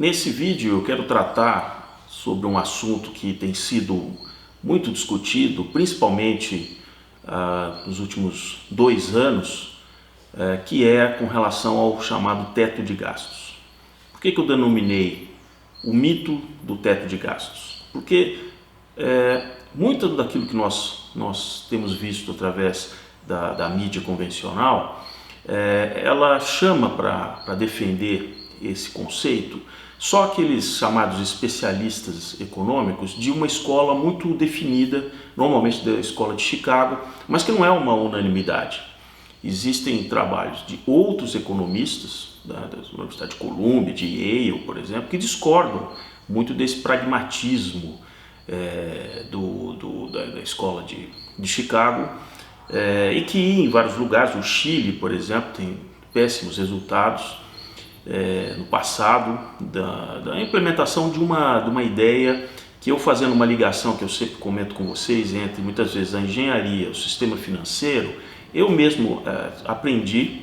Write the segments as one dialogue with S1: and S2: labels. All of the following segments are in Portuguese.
S1: Nesse vídeo eu quero tratar sobre um assunto que tem sido muito discutido, principalmente nos últimos 2 anos, que é com relação ao chamado teto de gastos. Por que eu denominei o mito do teto de gastos? Porque muito daquilo que nós temos visto através da mídia convencional, ela chama para defender esse conceito só aqueles chamados especialistas econômicos de uma escola muito definida, normalmente da escola de Chicago, mas que não é uma unanimidade. Existem trabalhos de outros economistas, da Universidade de Columbia, de Yale, por exemplo, que discordam muito desse pragmatismo da escola de Chicago, e que em vários lugares, o Chile, por exemplo, tem péssimos resultados no passado da implementação de uma ideia que eu, fazendo uma ligação que eu sempre comento com vocês entre muitas vezes a engenharia, o sistema financeiro, eu mesmo aprendi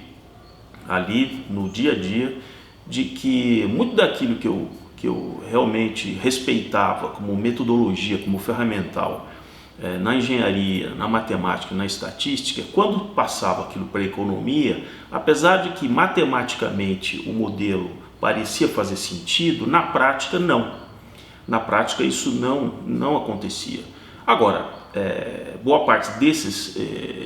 S1: ali no dia a dia de que muito daquilo que eu realmente respeitava como metodologia, como ferramental na engenharia, na matemática, na estatística, quando passava aquilo para a economia, apesar de que matematicamente o modelo parecia fazer sentido, na prática não. Na prática isso não acontecia. Agora, boa parte desses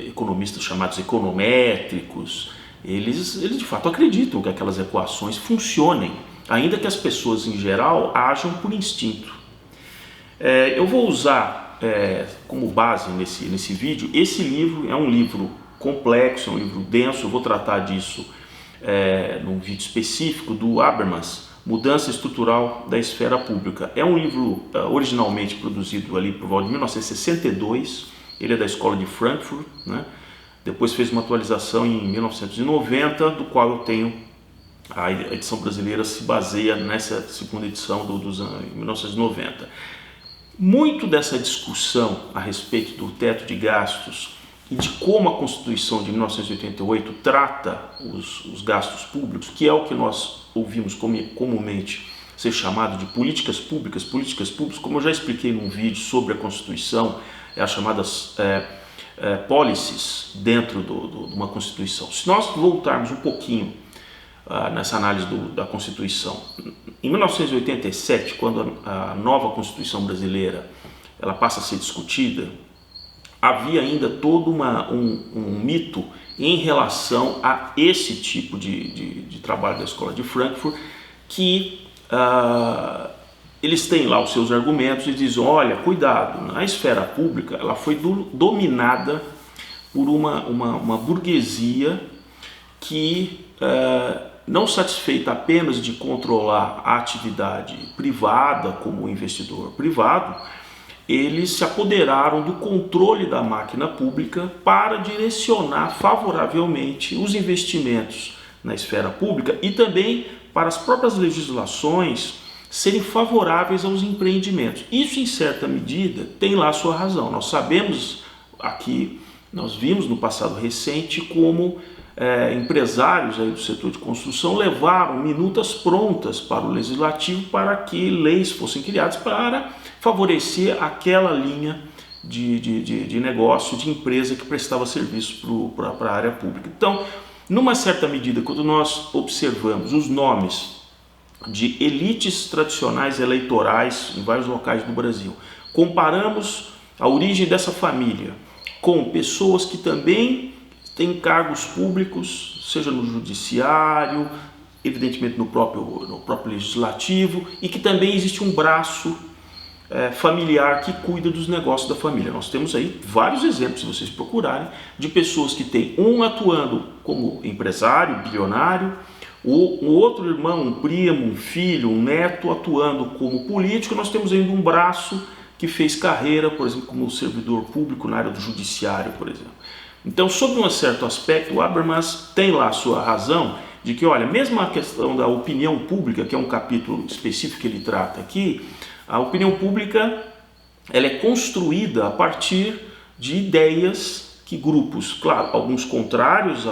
S1: economistas chamados econométricos, eles de fato acreditam que aquelas equações funcionem, ainda que as pessoas em geral ajam por instinto. Eu vou usar como base nesse vídeo, esse livro é um livro complexo, é um livro denso. Eu vou tratar disso num vídeo específico do Habermas, Mudança Estrutural da Esfera Pública. É um livro originalmente produzido ali por volta de 1962, ele é da escola de Frankfurt, né? Depois fez uma atualização em 1990, do qual eu tenho a edição brasileira, se baseia nessa segunda edição dos anos 1990. Muito dessa discussão a respeito do teto de gastos e de como a Constituição de 1988 trata os gastos públicos, que é o que nós ouvimos comumente ser chamado de políticas públicas, como eu já expliquei num vídeo sobre a Constituição, as chamadas policies dentro de uma Constituição. Se nós voltarmos um pouquinho nessa análise da Constituição, em 1987, quando a nova Constituição brasileira ela passa a ser discutida, havia ainda todo um mito em relação a esse tipo de trabalho da escola de Frankfurt, que eles têm lá os seus argumentos e dizem: olha, cuidado, a esfera pública ela foi dominada por uma burguesia que não satisfeita apenas de controlar a atividade privada como investidor privado, eles se apoderaram do controle da máquina pública para direcionar favoravelmente os investimentos na esfera pública e também para as próprias legislações serem favoráveis aos empreendimentos. Isso, em certa medida, tem lá a sua razão. Nós sabemos aqui, nós vimos no passado recente como empresários aí do setor de construção levaram minutas prontas para o legislativo para que leis fossem criadas para favorecer aquela linha de negócio, de empresa que prestava serviço para a área pública. Então, numa certa medida, quando nós observamos os nomes de elites tradicionais eleitorais em vários locais do Brasil, comparamos a origem dessa família com pessoas que também têm cargos públicos, seja no judiciário, evidentemente no próprio legislativo, e que também existe um braço familiar que cuida dos negócios da família. Nós temos aí vários exemplos, se vocês procurarem, de pessoas que têm um atuando como empresário, bilionário, um outro irmão, um primo, um filho, um neto atuando como político. Nós temos ainda um braço que fez carreira, por exemplo, como servidor público na área do judiciário, por exemplo. Então, sob um certo aspecto, o Habermas tem lá a sua razão de que, olha, mesmo a questão da opinião pública, que é um capítulo específico que ele trata aqui, a opinião pública ela é construída a partir de ideias que grupos, claro, alguns contrários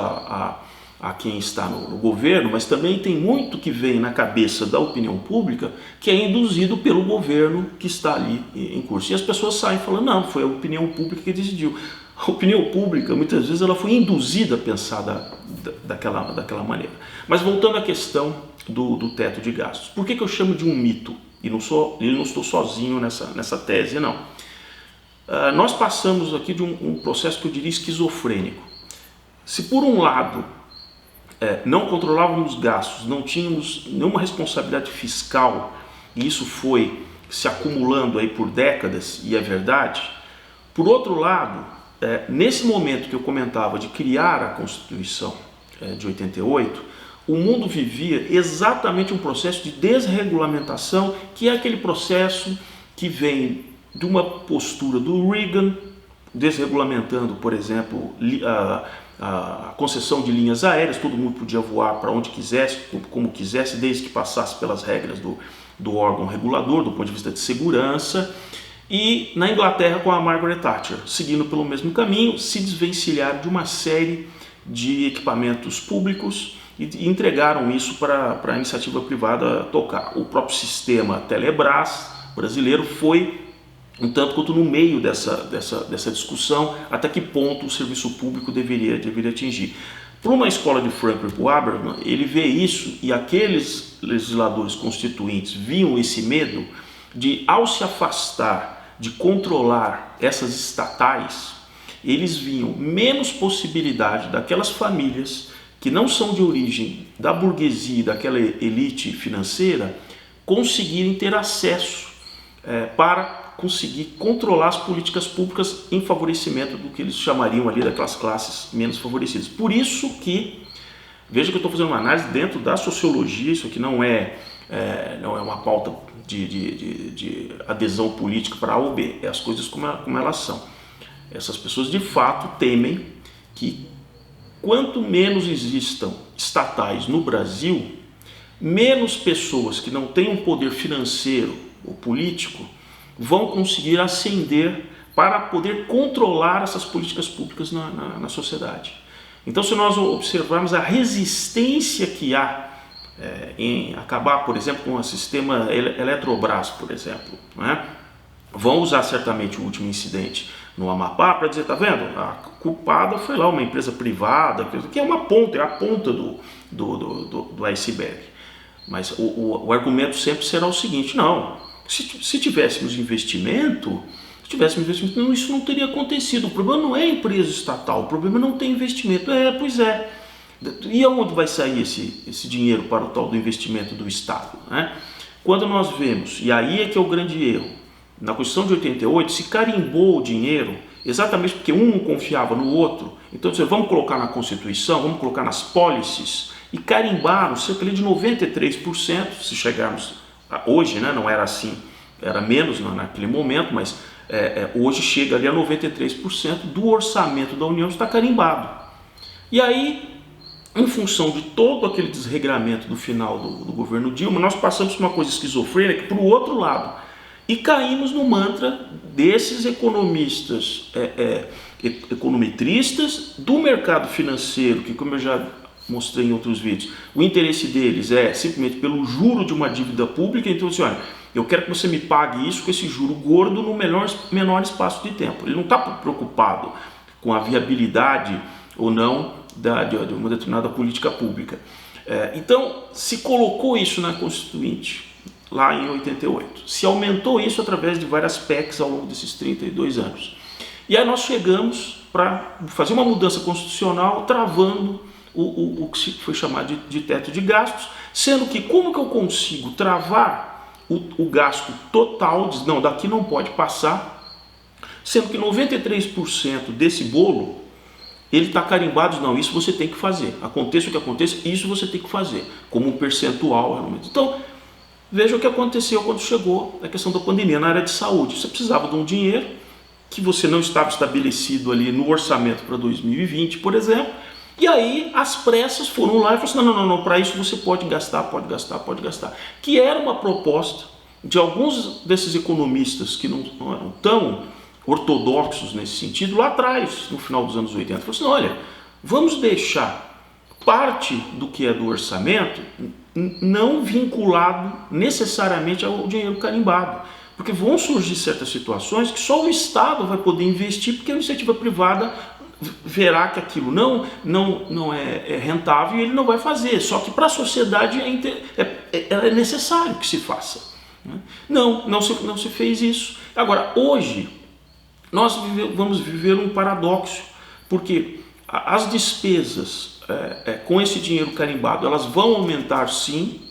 S1: a quem está no governo, mas também tem muito que vem na cabeça da opinião pública que é induzido pelo governo que está ali em curso. E as pessoas saem falando, não, foi a opinião pública que decidiu. A opinião pública, muitas vezes, ela foi induzida a pensar daquela maneira. Mas voltando à questão do teto de gastos. Por que eu chamo de um mito? E não estou sozinho nessa tese, não. Nós passamos aqui de um processo que eu diria esquizofrênico. Se por um lado não controlávamos gastos, não tínhamos nenhuma responsabilidade fiscal, e isso foi se acumulando aí por décadas, e é verdade. Por outro lado, nesse momento que eu comentava de criar a Constituição de 88, o mundo vivia exatamente um processo de desregulamentação, que é aquele processo que vem de uma postura do Reagan, desregulamentando, por exemplo, a concessão de linhas aéreas, todo mundo podia voar para onde quisesse, como quisesse, desde que passasse pelas regras do órgão regulador, do ponto de vista de segurança. E na Inglaterra, com a Margaret Thatcher, seguindo pelo mesmo caminho, se desvencilharam de uma série de equipamentos públicos e entregaram isso para a iniciativa privada tocar. O próprio sistema Telebrás brasileiro foi um tanto quanto no meio dessa discussão, até que ponto o serviço público deveria atingir. Para uma escola de Frankfurt Habermas, ele vê isso, e aqueles legisladores constituintes viam esse medo de, ao se afastar de controlar essas estatais, eles viam menos possibilidade daquelas famílias que não são de origem da burguesia, daquela elite financeira, conseguirem ter acesso para conseguir controlar as políticas públicas em favorecimento do que eles chamariam ali daquelas classes menos favorecidas. Por isso que, veja que eu estou fazendo uma análise dentro da sociologia, isso aqui não é uma pauta de adesão política para A ou B, é as coisas como elas são. Essas pessoas de fato temem que quanto menos existam estatais no Brasil, menos pessoas que não têm um poder financeiro ou político vão conseguir ascender para poder controlar essas políticas públicas na sociedade. Então, se nós observarmos a resistência que há em acabar, por exemplo, com o sistema Eletrobras, por exemplo, né? Vão usar certamente o último incidente no Amapá para dizer, tá vendo? A culpada foi lá uma empresa privada, que é uma ponta, é a ponta do iceberg. Mas o argumento sempre será o seguinte, não, se tivéssemos investimento, isso não teria acontecido. O problema não é a empresa estatal, o problema não tem investimento. Pois é. E aonde vai sair esse dinheiro para o tal do investimento do Estado, né? Quando nós vemos, e aí é que é o grande erro, na Constituição de 88 se carimbou o dinheiro exatamente porque um não confiava no outro. Então, vamos colocar na Constituição, vamos colocar nas policies, e carimbaram cerca de 93%, se chegarmos hoje, né, não era assim, era menos naquele momento, mas hoje chega ali a 93% do orçamento da União está carimbado. E aí, em função de todo aquele desregramento do final do governo Dilma, nós passamos por uma coisa esquizofrênica para o outro lado e caímos no mantra desses economistas, econometristas do mercado financeiro, que, como eu já mostrei em outros vídeos, o interesse deles é simplesmente pelo juro de uma dívida pública. Então, assim, olha, eu quero que você me pague isso com esse juro gordo no menor espaço de tempo. Ele não está preocupado com a viabilidade ou não de uma determinada política pública. Então, se colocou isso na Constituinte, lá em 88. Se aumentou isso através de várias PECs ao longo desses 32 anos. E aí nós chegamos para fazer uma mudança constitucional, travando o que foi chamado de teto de gastos, sendo que como que eu consigo travar o gasto total, não, daqui não pode passar, sendo que 93% desse bolo, ele está carimbado, não, isso você tem que fazer, aconteça o que aconteça, isso você tem que fazer, como um percentual realmente. Então, veja o que aconteceu quando chegou a questão da pandemia na área de saúde. Você precisava de um dinheiro que você não estava estabelecido ali no orçamento para 2020, por exemplo, e aí as pressas foram lá e falaram assim, não, para isso você pode gastar, que era uma proposta de alguns desses economistas que não eram tão ortodoxos nesse sentido, lá atrás, no final dos anos 80, falaram assim, olha, vamos deixar parte do que é do orçamento não vinculado necessariamente ao dinheiro carimbado. Porque vão surgir certas situações que só o Estado vai poder investir, porque a iniciativa privada verá que aquilo não é rentável e ele não vai fazer. Só que para a sociedade é necessário que se faça. Não se fez isso. Agora, hoje, nós vamos viver um paradoxo, porque as despesas com esse dinheiro carimbado, elas vão aumentar sim,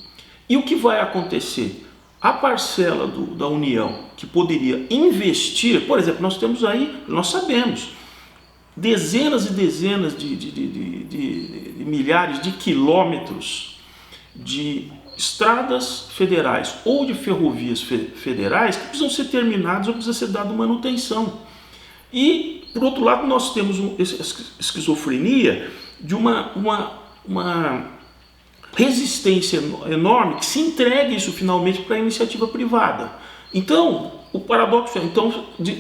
S1: e o que vai acontecer? A parcela da União que poderia investir, por exemplo, nós sabemos, dezenas e dezenas de milhares de quilômetros de estradas federais ou de ferrovias federais que precisam ser terminadas ou precisa ser dada manutenção. E, por outro lado, nós temos essa esquizofrenia de uma resistência enorme que se entregue isso finalmente para a iniciativa privada. Então, o paradoxo é,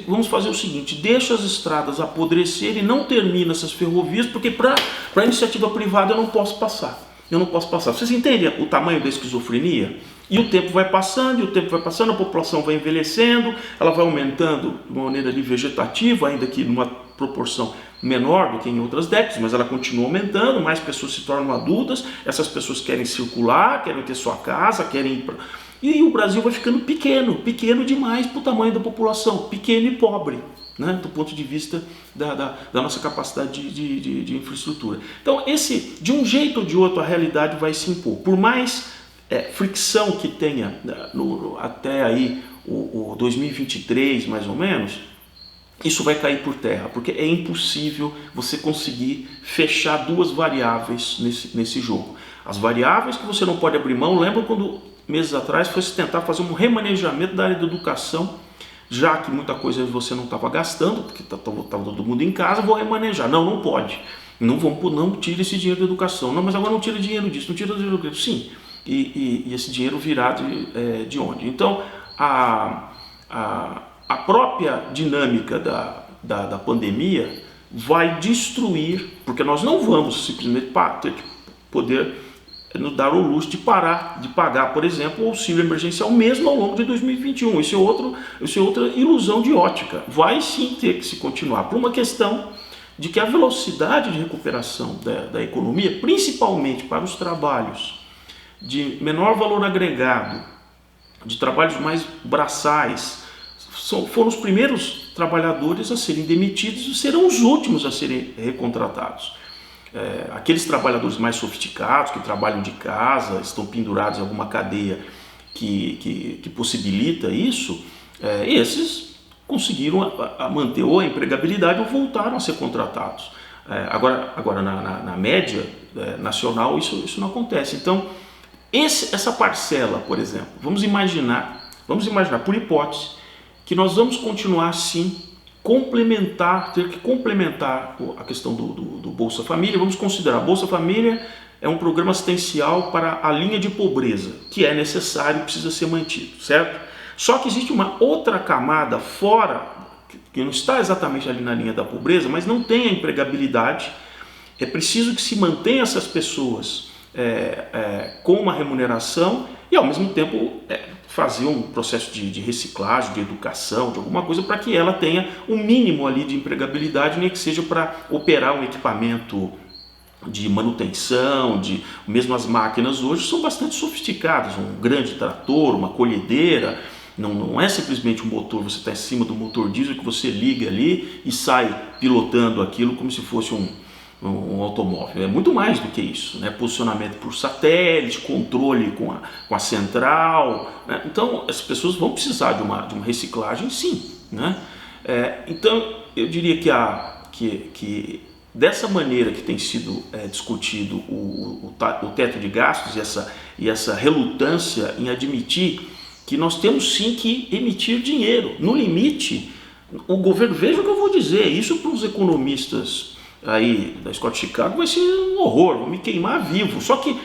S1: vamos fazer o seguinte, deixa as estradas apodrecer e não termina essas ferrovias, porque para a iniciativa privada eu não posso passar. Vocês entendem o tamanho da esquizofrenia? E o tempo vai passando, a população vai envelhecendo, ela vai aumentando de uma maneira ali vegetativa, ainda que numa proporção menor do que em outras décadas, mas ela continua aumentando, mais pessoas se tornam adultas, essas pessoas querem circular, querem ter sua casa, querem ir para... E o Brasil vai ficando pequeno demais para o tamanho da população, pequeno e pobre, né, do ponto de vista da nossa capacidade de infraestrutura. Então, de um jeito ou de outro, a realidade vai se impor. Por mais fricção que tenha até aí o 2023, mais ou menos, isso vai cair por terra, porque é impossível você conseguir fechar duas variáveis nesse jogo. As variáveis que você não pode abrir mão, lembra quando meses atrás foi se tentar fazer um remanejamento da área da educação, já que muita coisa você não estava gastando, porque estava todo mundo em casa, vou remanejar. Não pode. Não tire esse dinheiro da educação. Não, mas agora não tira dinheiro disso, não tira dinheiro disso. Sim, e esse dinheiro virá de onde? Então, a própria dinâmica da pandemia vai destruir, porque nós não vamos simplesmente ter que poder nos dar o luxo de parar de pagar, por exemplo, o auxílio emergencial mesmo ao longo de 2021. Isso é outra ilusão de ótica. Vai sim ter que se continuar por uma questão de que a velocidade de recuperação da economia, principalmente para os trabalhos de menor valor agregado, de trabalhos mais braçais, foram os primeiros trabalhadores a serem demitidos e serão os últimos a serem recontratados. Aqueles trabalhadores mais sofisticados, que trabalham de casa, estão pendurados em alguma cadeia que possibilita isso, esses conseguiram manter ou a empregabilidade ou voltaram a ser contratados. Agora na média nacional, isso não acontece. Então, essa parcela, por exemplo, vamos imaginar, por hipótese, que nós vamos continuar assim, ter que complementar a questão do Bolsa Família. Vamos considerar, Bolsa Família é um programa assistencial para a linha de pobreza, que é necessário e precisa ser mantido, certo? Só que existe uma outra camada fora, que não está exatamente ali na linha da pobreza, mas não tem a empregabilidade. É preciso que se mantenha essas pessoas com uma remuneração e, ao mesmo tempo, fazer um processo de reciclagem, de educação, de alguma coisa para que ela tenha um mínimo ali de empregabilidade, nem que seja para operar um equipamento de manutenção, mesmo as máquinas hoje são bastante sofisticadas, um grande trator, uma colhedeira, não é simplesmente um motor, você está em cima do motor diesel que você liga ali e sai pilotando aquilo como se fosse um automóvel. É muito mais do que isso, né? Posicionamento por satélite, controle com a central, né? Então as pessoas vão precisar de uma reciclagem, sim, né? Então eu diria que dessa maneira que tem sido discutido o teto de gastos e essa relutância em admitir que nós temos sim que emitir dinheiro. No limite, o governo, veja o que eu vou dizer, isso para os economistas aí da Escola de Chicago vai ser um horror, vão me queimar vivo. Só que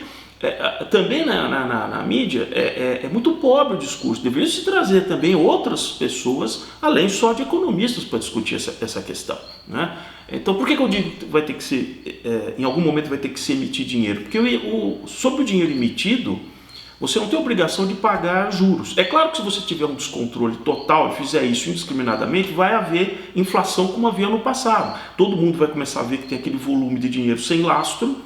S1: Também na mídia é muito pobre o discurso. Deveria se trazer também outras pessoas, além só de economistas, para discutir essa questão, né? Então, por que eu digo que vai ter que ser, em algum momento vai ter que se emitir dinheiro? Porque sobre o dinheiro emitido, você não tem obrigação de pagar juros. É claro que se você tiver um descontrole total e fizer isso indiscriminadamente, vai haver inflação como havia no passado. Todo mundo vai começar a ver que tem aquele volume de dinheiro sem lastro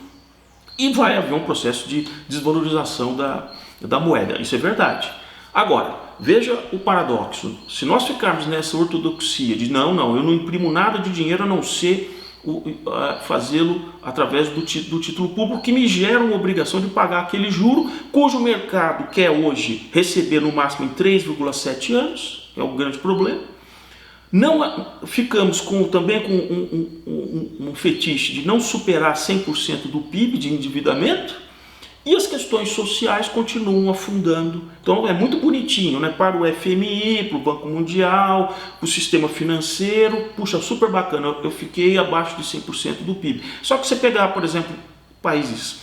S1: e vai haver um processo de desvalorização da moeda. Isso é verdade. Agora, veja o paradoxo. Se nós ficarmos nessa ortodoxia de não, eu não imprimo nada de dinheiro a não ser fazê-lo através do título público, que me gera uma obrigação de pagar aquele juro, cujo mercado quer hoje receber no máximo em 3,7 anos, é o grande problema. Não ficamos também com um fetiche de não superar 100% do PIB de endividamento, e as questões sociais continuam afundando. Então é muito bonitinho, né? Para o FMI, para o Banco Mundial, para o sistema financeiro, puxa, super bacana, eu fiquei abaixo de 100% do PIB. Só que você pegar, por exemplo, países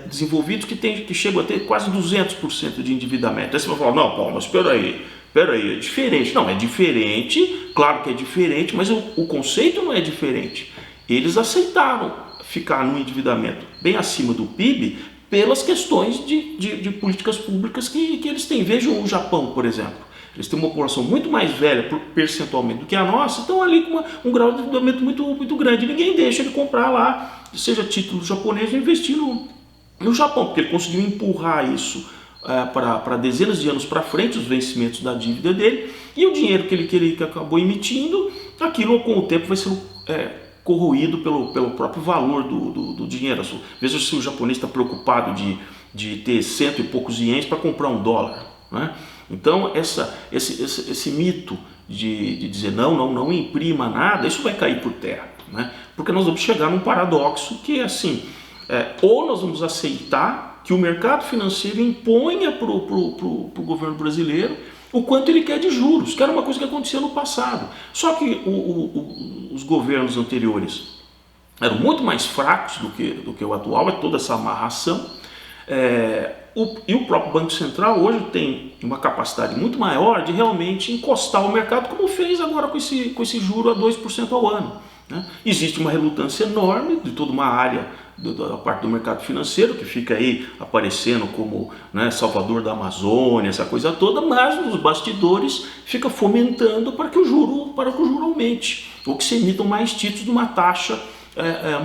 S1: desenvolvidos que chegam a ter quase 200% de endividamento. Aí você vai falar, não, Paulo, mas espera aí, é diferente. Não, é diferente, claro que é diferente, mas o conceito não é diferente. Eles aceitaram ficar no endividamento bem acima do PIB pelas questões de políticas públicas que eles têm. Vejam o Japão, por exemplo. Eles têm uma população muito mais velha percentualmente do que a nossa, estão ali com um grau de endividamento muito grande. Ninguém deixa ele comprar lá, seja título japonês, e investir no Japão, porque ele conseguiu empurrar isso para dezenas de anos para frente, os vencimentos da dívida dele, e o dinheiro que ele acabou emitindo, aquilo com o tempo vai ser corroído pelo próprio valor do dinheiro. Veja se o japonês está preocupado de ter 100 e poucos ienes para comprar um dólar, né? Então esse mito de dizer não imprima nada, isso vai cair por terra, né? Porque nós vamos chegar num paradoxo que é assim, ou nós vamos aceitar que o mercado financeiro imponha para o governo brasileiro o quanto ele quer de juros, que era uma coisa que acontecia no passado. Só que os governos anteriores eram muito mais fracos do que o atual, toda essa amarração. E o próprio Banco Central hoje tem uma capacidade muito maior de realmente encostar o mercado, como fez agora com esse juro a 2% ao ano, né? Existe uma relutância enorme de toda uma área da parte do mercado financeiro, que fica aí aparecendo como, né, salvador da Amazônia, essa coisa toda, mas nos bastidores fica fomentando para que o juro aumente, ou que se emitam mais títulos de uma taxa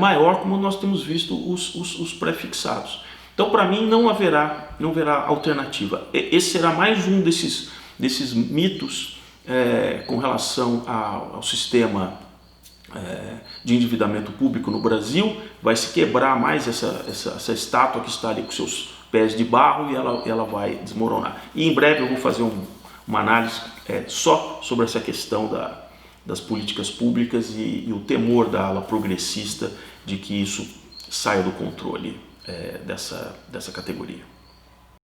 S1: maior, como nós temos visto os pré-fixados. Então, para mim, não haverá alternativa. Esse será mais um desses mitos com relação ao sistema de endividamento público no Brasil. Vai se quebrar mais essa estátua que está ali com seus pés de barro, e ela vai desmoronar. E em breve eu vou fazer uma análise só sobre essa questão das políticas públicas e o temor da ala progressista de que isso saia do controle dessa categoria.